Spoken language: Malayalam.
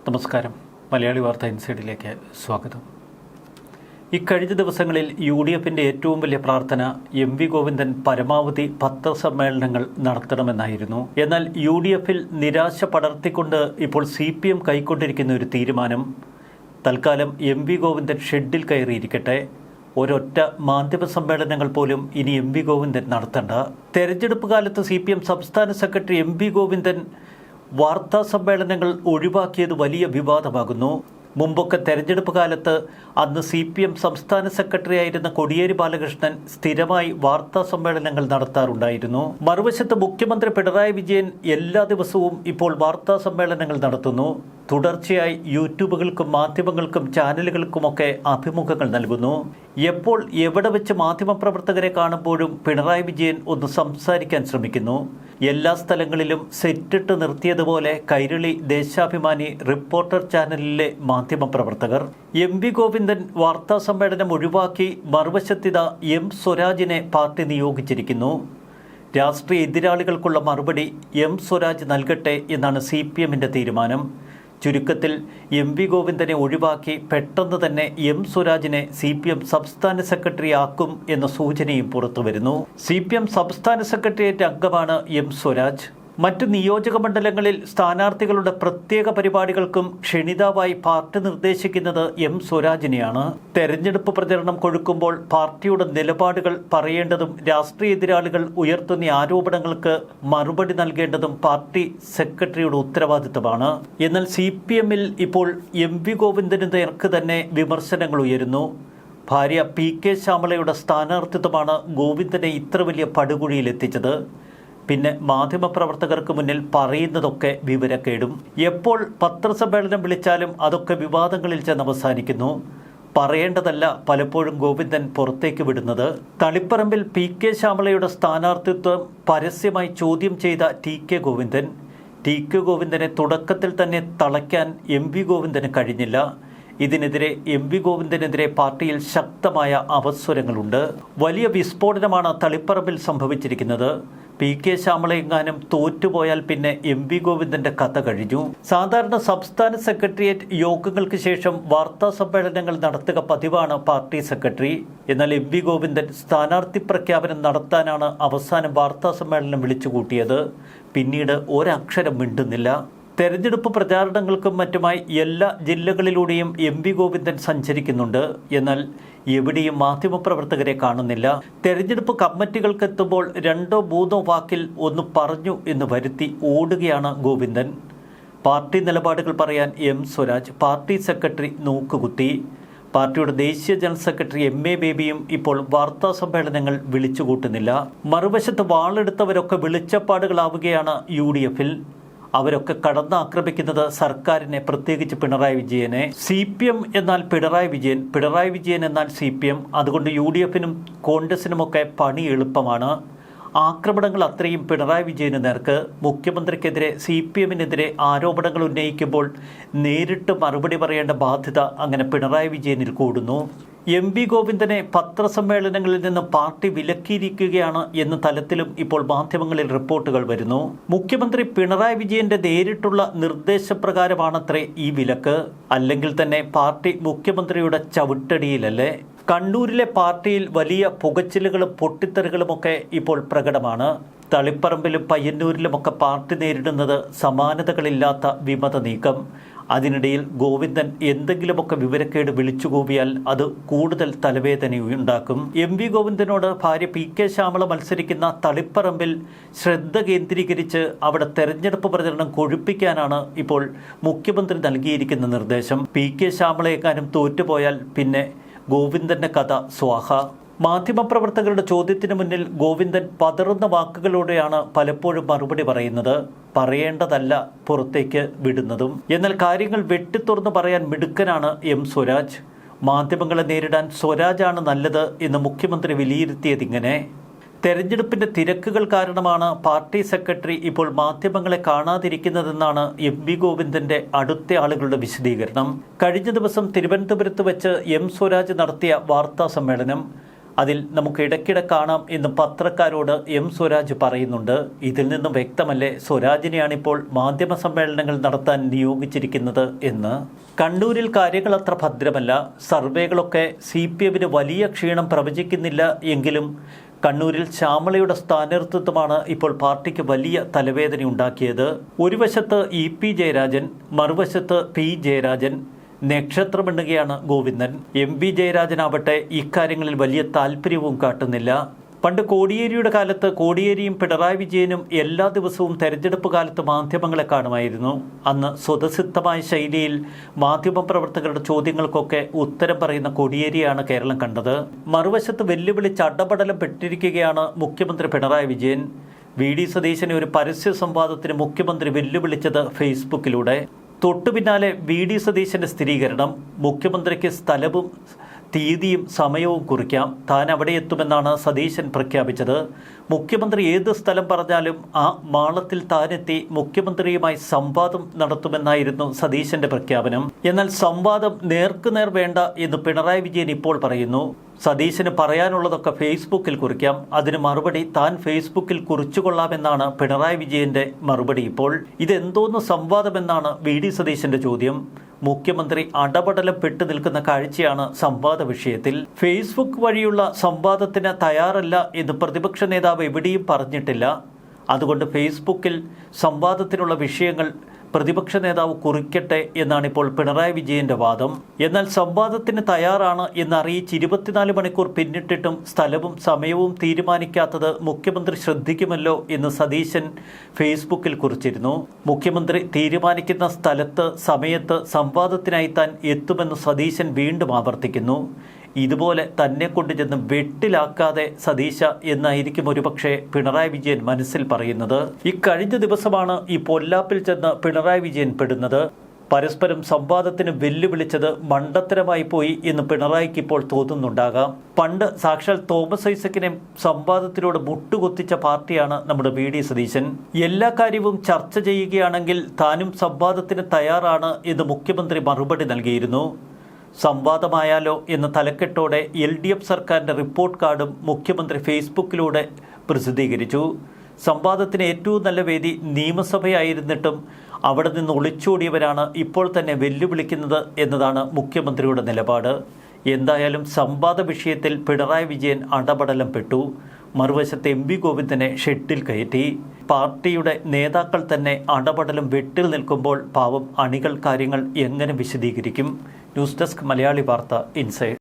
നമസ്കാരം. മലയാളി വാർത്ത ഇൻസൈഡിലേക്ക് സ്വാഗതം. ഇക്കഴിഞ്ഞ ദിവസങ്ങളിൽ UDFിൻ്റെ ഏറ്റവും വലിയ പ്രാർത്ഥന MV ഗോവിന്ദൻ പരമാവധി പത്രസമ്മേളനങ്ങൾ നടത്തണമെന്നായിരുന്നു. എന്നാൽ UDFിൽ നിരാശ പടർത്തിക്കൊണ്ട് ഇപ്പോൾ CPM കൈക്കൊണ്ടിരിക്കുന്ന ഒരു തീരുമാനം, തൽക്കാലം MV ഗോവിന്ദൻ ഷെഡിൽ കയറിയിരിക്കട്ടെ, ഒരൊറ്റ മാധ്യമ സമ്മേളനങ്ങൾ പോലും ഇനി MV ഗോവിന്ദൻ നടത്തണ്ട. തെരഞ്ഞെടുപ്പ് കാലത്ത് CPM സംസ്ഥാന സെക്രട്ടറി MV ഗോവിന്ദൻ വാർത്താ സമ്മേളനങ്ങൾ ഒഴിവാക്കിയത് വലിയ വിവാദമാകുന്നു. മുമ്പൊക്കെ തെരഞ്ഞെടുപ്പ് കാലത്ത് അന്ന് CPM സംസ്ഥാന സെക്രട്ടറി ആയിരുന്ന കോടിയേരി ബാലകൃഷ്ണൻ സ്ഥിരമായി വാർത്താ സമ്മേളനങ്ങൾ നടത്താറുണ്ടായിരുന്നു. മറുവശത്ത് മുഖ്യമന്ത്രി പിണറായി വിജയൻ എല്ലാ ദിവസവും ഇപ്പോൾ വാർത്താ സമ്മേളനങ്ങൾ നടത്തുന്നു. തുടർച്ചയായി യൂട്യൂബുകൾക്കും മാധ്യമങ്ങൾക്കും ചാനലുകൾക്കുമൊക്കെ അഭിമുഖങ്ങൾ നൽകുന്നു. എപ്പോൾ എവിടെ വെച്ച് മാധ്യമപ്രവർത്തകരെ കാണുമ്പോഴും പിണറായി വിജയൻ ഒന്ന് സംസാരിക്കാൻ ശ്രമിക്കുന്നു. എല്ലാ സ്ഥലങ്ങളിലും സെറ്റിട്ട് നിർത്തിയതുപോലെ കൈരളി, ദേശാഭിമാനി, റിപ്പോർട്ടർ ചാനലിലെ മാധ്യമപ്രവർത്തകർ. MV ഗോവിന്ദൻ വാർത്താ സമ്മേളനം ഒഴിവാക്കി മറുവശത്തിത M സ്വരാജിനെ പാർട്ടി നിയോഗിച്ചിരിക്കുന്നു. രാഷ്ട്രീയ എതിരാളികൾക്കുള്ള മറുപടി M സ്വരാജ് നൽകട്ടെ എന്നാണ് CPMൻ്റെ തീരുമാനം. ചുരുക്കത്തിൽ MV ഗോവിന്ദനെ ഒഴിവാക്കി പെട്ടെന്ന് തന്നെ M സ്വരാജിനെ CPM സംസ്ഥാന സെക്രട്ടറി ആക്കും എന്ന സൂചനയും പുറത്തുവരുന്നു. CPM സംസ്ഥാന സെക്രട്ടേറിയറ്റ് അംഗമാണ് M സ്വരാജ്. മറ്റ് നിയോജക മണ്ഡലങ്ങളിൽ സ്ഥാനാർത്ഥികളുടെ പ്രത്യേക പരിപാടികൾക്കും ക്ഷണിതാവായി പാർട്ടി നിർദ്ദേശിക്കുന്നത് M സ്വരാജിനെയാണ്. തെരഞ്ഞെടുപ്പ് പ്രചരണം കൊഴുക്കുമ്പോൾ പാർട്ടിയുടെ നിലപാടുകൾ പറയേണ്ടതും രാഷ്ട്രീയ എതിരാളികൾ ഉയർത്തുന്ന ആരോപണങ്ങൾക്ക് മറുപടി നൽകേണ്ടതും പാർട്ടി സെക്രട്ടറിയുടെ ഉത്തരവാദിത്തമാണ്. എന്നാൽ CPMൽ ഇപ്പോൾ MV ഗോവിന്ദന് നേർക്ക് തന്നെ വിമർശനങ്ങൾ ഉയരുന്നു. ഭാര്യ PK ശ്യാമളയുടെ സ്ഥാനാർത്ഥിത്വമാണ് ഗോവിന്ദനെ ഇത്ര വലിയ പടുകുഴിയിലെത്തിച്ചത്. പിന്നെ മാധ്യമപ്രവർത്തകർക്ക് മുന്നിൽ പറയുന്നതൊക്കെ വിവരക്കേടും. എപ്പോൾ പത്രസമ്മേളനം വിളിച്ചാലും അതൊക്കെ വിവാദങ്ങളിൽ ചെന്ന് അവസാനിക്കുന്നു. പറയേണ്ടതല്ല പലപ്പോഴും ഗോവിന്ദൻ പുറത്തേക്ക് വിടുന്നത്. തളിപ്പറമ്പിൽ PK ശ്യാമളയുടെ സ്ഥാനാർത്ഥിത്വം പരസ്യമായി ചോദ്യം ചെയ്ത TK ഗോവിന്ദനെ തുടക്കത്തിൽ തന്നെ തളയ്ക്കാൻ MV ഗോവിന്ദന് കഴിഞ്ഞില്ല. ഇതിനെതിരെ MV ഗോവിന്ദനെതിരെ പാർട്ടിയിൽ ശക്തമായ അപസ്വരങ്ങളുണ്ട്. വലിയ വിസ്ഫോടനമാണ് തളിപ്പറമ്പിൽ സംഭവിച്ചിരിക്കുന്നത്. PK ശ്യാമളയെങ്ങാനും തോറ്റുപോയാൽ പിന്നെ MV ഗോവിന്ദന്റെ കഥ കഴിഞ്ഞു. സാധാരണ സംസ്ഥാന സെക്രട്ടേറിയറ്റ് യോഗങ്ങൾക്ക് ശേഷം വാർത്താ സമ്മേളനങ്ങൾ നടത്തുക പതിവാണ് പാർട്ടി സെക്രട്ടറി. എന്നാൽ MV ഗോവിന്ദൻ സ്ഥാനാർത്ഥി പ്രഖ്യാപനം നടത്താനാണ് അവസാനം വാർത്താ സമ്മേളനം വിളിച്ചുകൂട്ടിയത്. പിന്നീട് ഒരക്ഷരം മിണ്ടുന്നില്ല. തെരഞ്ഞെടുപ്പ് പ്രചാരണങ്ങൾക്കും മറ്റുമായി എല്ലാ ജില്ലകളിലൂടെയും MV ഗോവിന്ദൻ സഞ്ചരിക്കുന്നുണ്ട്. എന്നാൽ എവിടെയും മാധ്യമപ്രവർത്തകരെ കാണുന്നില്ല. തെരഞ്ഞെടുപ്പ് കമ്മിറ്റികൾക്കെത്തുമ്പോൾ 2-3 വാക്കിൽ ഒന്ന് പറഞ്ഞു എന്ന് വരുത്തി ഓടുകയാണ് ഗോവിന്ദൻ. പാർട്ടി നിലപാടുകൾ പറയാൻ M സ്വരാജ്, പാർട്ടി സെക്രട്ടറി നോക്കുകുത്തി. പാർട്ടിയുടെ ദേശീയ ജനറൽ സെക്രട്ടറി MA ബേബിയും ഇപ്പോൾ വാർത്താ സമ്മേളനങ്ങൾ വിളിച്ചുകൂട്ടുന്നില്ല. മറുവശത്ത് വാളെടുത്തവരൊക്കെ വെളിച്ചപ്പാടുകളാവുകയാണ് UDFൽ. അവരൊക്കെ കടന്നാക്രമിക്കുന്നത് സർക്കാരിനെ, പ്രത്യേകിച്ച് പിണറായി വിജയനെ. CPM എന്നാൽ പിണറായി വിജയൻ എന്നാൽ CPM. അതുകൊണ്ട് UDFനും കോൺഗ്രസിനുമൊക്കെ പണി എളുപ്പമാണ്. ആക്രമണങ്ങൾ അത്രയും പിണറായി വിജയന് നേർക്ക്. മുഖ്യമന്ത്രിക്കെതിരെ CPMനെതിരെ ആരോപണങ്ങൾ ഉന്നയിക്കുമ്പോൾ നേരിട്ട് മറുപടി പറയേണ്ട ബാധ്യത അങ്ങനെ പിണറായി വിജയനിൽ കൂടുന്നു. MV ഗോവിന്ദനെ പത്രസമ്മേളനങ്ങളിൽ നിന്ന് പാർട്ടി വിലക്കിയിരിക്കുകയാണ് എന്ന തലത്തിലും ഇപ്പോൾ മാധ്യമങ്ങളിൽ റിപ്പോർട്ടുകൾ വരുന്നു. മുഖ്യമന്ത്രി പിണറായി വിജയന്റെ നേരിട്ടുള്ള നിർദ്ദേശപ്രകാരമാണത്രേ ഈ വിലക്ക്. അല്ലെങ്കിൽ തന്നെ പാർട്ടി മുഖ്യമന്ത്രിയുടെ ചവിട്ടടിയിലല്ലേ? കണ്ണൂരിലെ പാർട്ടിയിൽ വലിയ പുകച്ചിലുകളും പൊട്ടിത്തെറികളുമൊക്കെ ഇപ്പോൾ പ്രകടമാണ്. തളിപ്പറമ്പിലും പയ്യന്നൂരിലുമൊക്കെ പാർട്ടി നേരിടുന്നത് സമാനതകളില്ലാത്ത വിമത നീക്കം. അതിനിടയിൽ ഗോവിന്ദൻ എന്തെങ്കിലുമൊക്കെ വിവരക്കേട് വിളിച്ചുകൂവിയാൽ അത് കൂടുതൽ തലവേദനയുണ്ടാക്കും. MV ഗോവിന്ദനോട് ഭാര്യ PK ശ്യാമള മത്സരിക്കുന്ന തളിപ്പറമ്പിൽ ശ്രദ്ധ കേന്ദ്രീകരിച്ച് അവിടെ തെരഞ്ഞെടുപ്പ് പ്രചരണം കൊഴുപ്പിക്കാനാണ് ഇപ്പോൾ മുഖ്യമന്ത്രി നൽകിയിരിക്കുന്ന നിർദ്ദേശം. PK ശ്യാമളയെക്കാനും തോറ്റുപോയാൽ പിന്നെ ഗോവിന്ദന്റെ കഥ സ്വാഹ. മാധ്യമപ്രവർത്തകരുടെ ചോദ്യത്തിന് മുന്നിൽ ഗോവിന്ദൻ പതറുന്ന വാക്കുകളോടെയാണ് പലപ്പോഴും മറുപടി പറയുന്നത്. പറയേണ്ടതല്ല പുറത്തേക്ക് വിടുന്നതും. എന്നാൽ കാര്യങ്ങൾ വെട്ടിത്തുറന്ന് പറയാൻ മിടുക്കനാണ് M സ്വരാജ്. മാധ്യമങ്ങളെ നേരിടാൻ സ്വരാജാണ് നല്ലത് എന്ന് മുഖ്യമന്ത്രി വിലയിരുത്തിയതിങ്ങനെ. തെരഞ്ഞെടുപ്പിന്റെ തിരക്കുകൾ കാരണമാണ് പാർട്ടി സെക്രട്ടറി ഇപ്പോൾ മാധ്യമങ്ങളെ കാണാതിരിക്കുന്നതെന്നാണ് MV ഗോവിന്ദന്റെ അടുത്ത ആളുകളുടെ വിശദീകരണം. കഴിഞ്ഞ ദിവസം തിരുവനന്തപുരത്ത് വെച്ച് M സ്വരാജ് നടത്തിയ വാർത്താ സമ്മേളനം അതിൽ നമുക്ക് ഇടയ്ക്കിടെ കാണാം എന്ന് പത്രക്കാരോട് എം സ്വരാജ് പറയുന്നുണ്ട്. ഇതിൽ നിന്നും വ്യക്തമല്ലേ സ്വരാജിനെയാണിപ്പോൾ മാധ്യമ സമ്മേളനങ്ങൾ നടത്താൻ നിയോഗിച്ചിരിക്കുന്നത് എന്ന്. കണ്ണൂരിൽ കാര്യങ്ങൾ അത്ര ഭദ്രമല്ല. സർവേകളൊക്കെ CPMന് വലിയ ക്ഷീണം പ്രവചിക്കുന്നില്ല എങ്കിലും കണ്ണൂരിൽ ശ്യാമളയുടെ സ്ഥാനാർത്ഥിത്വമാണ് ഇപ്പോൾ പാർട്ടിക്ക് വലിയ തലവേദന ഉണ്ടാക്കിയത്. ഒരു വശത്ത് EP ജയരാജൻ, മറുവശത്ത് P ജയരാജൻ. നക്ഷത്രമെണ്ണുകയാണ് ഗോവിന്ദൻ. MV ജയരാജനാവട്ടെ ഇക്കാര്യങ്ങളിൽ വലിയ താല്പര്യവും കാട്ടുന്നില്ല. പണ്ട് കോടിയേരിയുടെ കാലത്ത് കോടിയേരിയും പിണറായി വിജയനും എല്ലാ ദിവസവും തെരഞ്ഞെടുപ്പ് കാലത്ത് മാധ്യമങ്ങളെ കാണുമായിരുന്നു. അന്ന് സ്വതസിദ്ധമായ ശൈലിയിൽ മാധ്യമപ്രവർത്തകരുടെ ചോദ്യങ്ങൾക്കൊക്കെ ഉത്തരം പറയുന്ന കോടിയേരിയാണ് കേരളം കണ്ടത്. മറുവശത്ത് വെല്ലുവിളിച്ച് അടപടലം പെട്ടിരിക്കുകയാണ് മുഖ്യമന്ത്രി പിണറായി വിജയൻ. VD സതീശനെ ഒരു പരസ്യ സംവാദത്തിന് മുഖ്യമന്ത്രി വെല്ലുവിളിച്ചത് ഫേസ്ബുക്കിലൂടെ. തൊട്ടു പിന്നാലെ VD സതീശന്റെ സ്ഥിരീകരണം. മുഖ്യമന്ത്രിക്ക് സ്ഥലവും തീയതിയും സമയവും കുറിക്കാം, താൻ അവിടെ എത്തുമെന്നാണ് സതീശൻ പ്രഖ്യാപിച്ചത്. മുഖ്യമന്ത്രി ഏത് സ്ഥലം പറഞ്ഞാലും ആ മാളത്തിൽ താനെത്തി മുഖ്യമന്ത്രിയുമായി സംവാദം നടത്തുമെന്നായിരുന്നു സതീശന്റെ പ്രഖ്യാപനം. എന്നാൽ സംവാദം നേർക്കുനേർ വേണ്ട എന്ന് പിണറായി വിജയൻ ഇപ്പോൾ പറയുന്നു. സതീശന് പറയാനുള്ളതൊക്കെ ഫേസ്ബുക്കിൽ കുറിക്കാം, അതിന് മറുപടി താൻ ഫേസ്ബുക്കിൽ കുറിച്ചുകൊള്ളാമെന്നാണ് പിണറായി വിജയന്റെ മറുപടി. ഇപ്പോൾ ഇതെന്തോന്ന് സംവാദമെന്നാണ് VD സതീശന്റെ ചോദ്യം. മുഖ്യമന്ത്രി അടപടലം പെട്ടു നിൽക്കുന്ന കാഴ്ചയാണ് സംവാദ വിഷയത്തിൽ. ഫേസ്ബുക്ക് വഴിയുള്ള സംവാദത്തിന് തയ്യാറല്ല എന്ന് പ്രതിപക്ഷ നേതാവ് എവിടെയും പറഞ്ഞിട്ടില്ല. അതുകൊണ്ട് ഫേസ്ബുക്കിൽ സംവാദത്തിനുള്ള വിഷയങ്ങൾ പ്രതിപക്ഷ നേതാവ് കുറിക്കട്ടെ എന്നാണ് ഇപ്പോൾ പിണറായി വിജയന്റെ വാദം. എന്നാൽ സംവാദത്തിന് തയ്യാറാണ് എന്നറിയിച്ച് 24 മണിക്കൂർ പിന്നിട്ടിട്ടും സ്ഥലവും സമയവും തീരുമാനിക്കാത്തത് മുഖ്യമന്ത്രി ശ്രദ്ധിക്കുമല്ലോ എന്ന് സതീശൻ ഫേസ്ബുക്കിൽ കുറിച്ചിരുന്നു. മുഖ്യമന്ത്രി തീരുമാനിക്കുന്ന സ്ഥലത്ത് സമയത്ത് സംവാദത്തിനായി താൻ എത്തുമെന്ന് സതീശൻ വീണ്ടും ആവർത്തിക്കുന്നു. ഇതുപോലെ തന്നെ കൊണ്ടു ചെന്ന് വെട്ടിലാക്കാതെ സതീശ എന്നായിരിക്കും ഒരുപക്ഷെ പിണറായി വിജയൻ മനസ്സിൽ പറയുന്നത്. ഇക്കഴിഞ്ഞ ദിവസമാണ് ഈ പൊല്ലാപ്പിൽ ചെന്ന് പിണറായി വിജയൻ പെടുന്നത്. പരസ്പരം സംവാദത്തിന് വെല്ലുവിളിച്ചത് മണ്ടത്തരമായി പോയി എന്ന് പിണറായിക്ക് ഇപ്പോൾ തോന്നുന്നുണ്ടാകാം. പണ്ട് സാക്ഷാൽ തോമസ് ഐസക്കിനെ സംവാദത്തിലൂടെ മുട്ടുകുത്തിച്ച പാർട്ടിയാണ് നമ്മുടെ VD സതീശൻ. എല്ലാ കാര്യവും ചർച്ച ചെയ്യുകയാണെങ്കിൽ താനും സംവാദത്തിന് തയ്യാറാണ് എന്ന് മുഖ്യമന്ത്രി മറുപടി നൽകിയിരുന്നു. സംവാദമായാലോ എന്ന തലക്കെട്ടോടെ LDF സർക്കാരിൻ്റെ റിപ്പോർട്ട് കാർഡും മുഖ്യമന്ത്രി ഫേസ്ബുക്കിലൂടെ പ്രസിദ്ധീകരിച്ചു. സംവാദത്തിന് ഏറ്റവും നല്ല വേദി നിയമസഭയായിരുന്നിട്ടും അവിടെ നിന്ന് ഒളിച്ചോടിയവരാണ് ഇപ്പോൾ തന്നെ വെല്ലുവിളിക്കുന്നത് എന്നതാണ് മുഖ്യമന്ത്രിയുടെ നിലപാട്. എന്തായാലും സംവാദ വിഷയത്തിൽ പിണറായി വിജയൻ അടപടലം പെട്ടു. മറുവശത്ത് MV ഗോവിന്ദനെ ഷെഡിൽ കയറ്റി. പാർട്ടിയുടെ നേതാക്കൾ തന്നെ അടപടലം വെട്ടിൽ നിൽക്കുമ്പോൾ പാവം അണികൾ കാര്യങ്ങൾ എങ്ങനെ വിശദീകരിക്കും? ന്യൂസ് ഡെസ്ക് മലയാളി വാർത്ത ഇൻസൈഡ്.